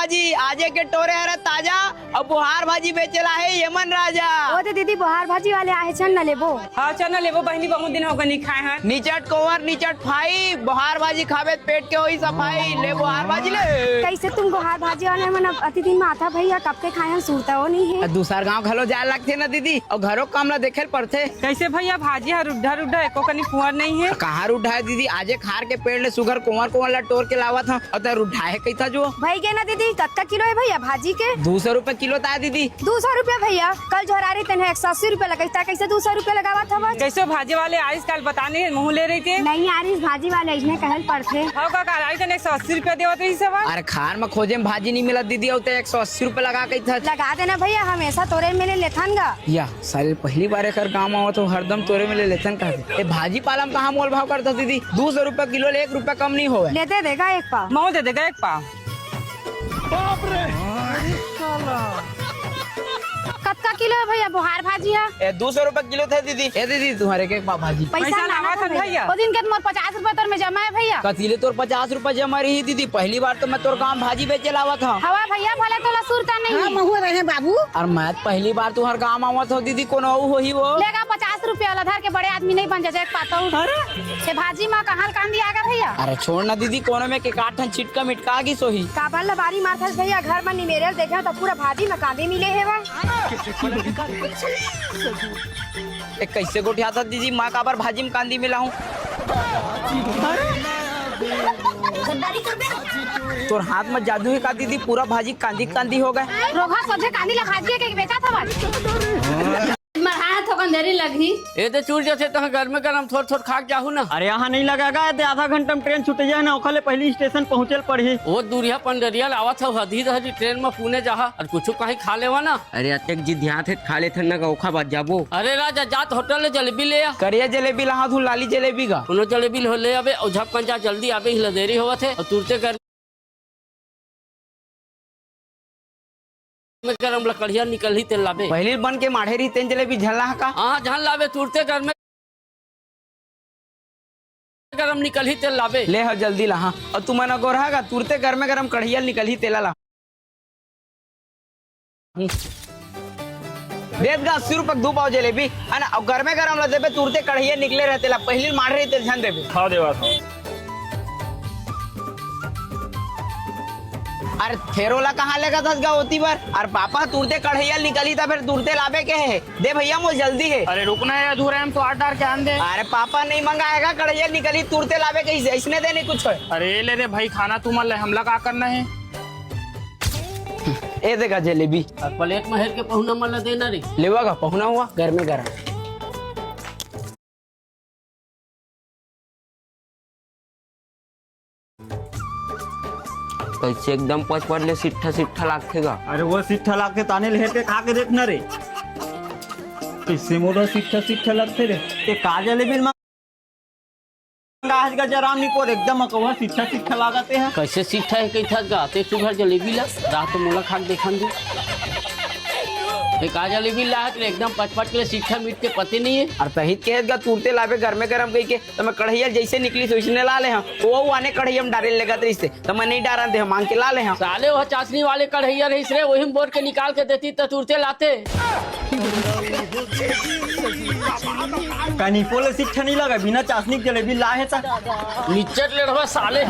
भाजी आजे के टोरे हरा ताजा और बुहार भाजी बेचेला है यमन राजा। ओ तो दीदी बुहार भाजी वाले आए छन न लेबो। हाँ चल न लेबो बहनी, बहुत दिन हो गए नहीं खाए हैं। निचट कोवर निचट फाई बुहार भाजी खावे पेट के होई सफाई, ले बुहार भाजी ले। कैसे तुम बुहार भाजी वाले मन अति दिन में आता भैया कब के खाए हम सूरता हो नहीं है। दूसर गांव घलो जाए लगते ना दीदी और घरों काम ला देखे पड़ते। कैसे भैया भाजी हर रुड्ढा रुड्ढा एको कनी कुंवर नहीं है। कहाँ रुढ़ा दीदी आजे खार के पेड़ ले सुगर कुंवर कुंवर ला टोर के लावा था और रुढ़ा है कई था जो भाई के ना दीदी कत्ता किलो है भैया भाजी के? 200 रुपए किलो था दीदी। 200 रुपया भैया, कल झोरारी तने 180 रुपया लगता, कैसे 200 रुपया लगावा था बस? कैसे भाजी वाले आइस कल बताने मुँह ले रही थे। नहीं यार इस भाजी वाले इसने कहल पड़ते। हाँ का कल आई तने 180 रुपया देवा थे इस सवाल। अरे खार में खोजे में भाजी नहीं मिला दीदी और 180 रुपए लगा कई था। लगा देना भैया, हमेशा तोरे में ले लेथन गा। या साले पहली बार एक गाँव आओ तो हरदम तोरे में ले लेथन कहते। भाजी पाला में कहाँ मोल भाव करता दीदी? 200 रुपए किलो ले 1 रुपया कम नहीं होगा। लेते देगा एक पाव। मऊ दे देगा एक पाव। कत्ता किलो है भैया बुहार भाजी है? 200 रुपए किलो थे दीदी। ए दीदी तुम्हारे एक पाव भाजी पैसा लावा था भैया। वो दिन के तुम्हारे 50 रुपया तोर में जमा है भैया। कतीले तोर 50 रुपए जमा रही दीदी। पहली बार तो मैं तोर गाँव भाजी बेचे लावा था। हवा भैया भले तो लसूरता नहीं है। महुआ रहे बाबू। और मैं पहली बार तुम्हारे गाँव आवत हो दीदी। कोनो हो ही वो लेगा 50 रुपया लधार के बड़े आदमी नहीं बन जाए पाता हूँ। भाजी माँ कहाँ कांदी आगा भैया? अरे छोड़ ना दीदी, कोनो में के काठन छिटका मिटका की सोही काबल लबारी मारता भैया घर में निमेरल देखे तो पूरा भाजी में कांदे मिले है वा। कैसे गोठिया था दीदी? माँ का बार भाजी में कांदी मिला हूँ। तोर हाथ में जादू है का दीदी? पूरा भाजी कांदी कांदी हो गए। रोगा सोचे कांदी ला भाजी के बेचा था मरहा थोकन देरी लगी। ये तो चूर जैसे तो घर में गरम थोड़ थोड़ खा जाहू ना। अरे यहाँ नहीं लगेगा, आधा घंटा में ट्रेन छूट जाए ना, ओखले पहली स्टेशन पहुँचे पड़ी। वो दूरिया पंडरिया आवत हो हदी हदी ट्रेन में पुणे जहा और कुछ कहीं खा लेवा ना। अरे अत्यक जी ध्यान थे खा ले थे ना ओखा बात जाबो। अरे राजा जात होटल ले जलेबी ले आ। करिया जलेबी लहा तू लाली जलेबी का उनो जलेबी ले आवे और झपकन जल्दी आवे हिला देरी होवत है और तुरते कर में गरम लकड़िया निकल ही तेल लावे। पहली बन के माढ़े रही तेन जलेबी झलना का। हाँ झाल लावे तुरते घर में गरम निकल ही तेल लावे। ले हो जल्दी लहा और तू मना गोरहा का तुरते घर में गरम कढ़िया निकल ही तेला ला। देत गा 80 रुपए 2 पाव जलेबी है ना। घर में गरम ला देबे तुरते कढ़िया निकले रहते ला। पहली माढ़ रही तेल झन देबे। खा देवा अरे फेरोला कहाँ लेगा था होती बार? अरे पापा तुरते कढ़ैया निकली था फिर तुरते लावे के है। दे भैया मुझे जल्दी है। अरे रुकना है अधूरा हम तो 8 डार के आन दे। अरे पापा नहीं मंगाएगा कढ़ैया निकली तुरते लावे के इसने देने कुछ है। अरे ले रे भाई खाना तू मन ले, हमला का करना है? ए देगा जलेबी और प्लेट में हेर के पहुना मला देना रे। लेवा का पहुना हुआ घर में गरम। कैसे एकदम पच पड़ले सिट्ठा सिट्ठा लागतेगा। अरे वो सिट्ठा लागते ताने ले के खा के देखना रे। इससे मोड़ा सिट्ठा सिट्ठा लगते रे। ते का जलेबी आज का जराम नहीं पोर एकदम अकवा सिट्ठा सिट्ठा लगाते हैं। कैसे सीठा है कई था गाते तू घर जलेबी ला रात तो मोला खा देखन दे। एक आ जलेबी ला है एकदम पचपट के सीठा मीट के पते नहीं है। और पही के तुरते लावे घर में गरम गई के तो मैं कढ़ैया जैसे निकली तो इसने ला ले हम वो आने कढ़ैया में डाले लगा इससे तो मैं नहीं डारा दे मांग के ला ले हम। साले वह चाशनी वाले कढ़ैया रही रे वही बोर के निकाल के देती तो तुरते लाते। कहीं पोले सिट्ठा नहीं लगा बिना चाशनी जलेबी ला है ता निचट ले रहा साले।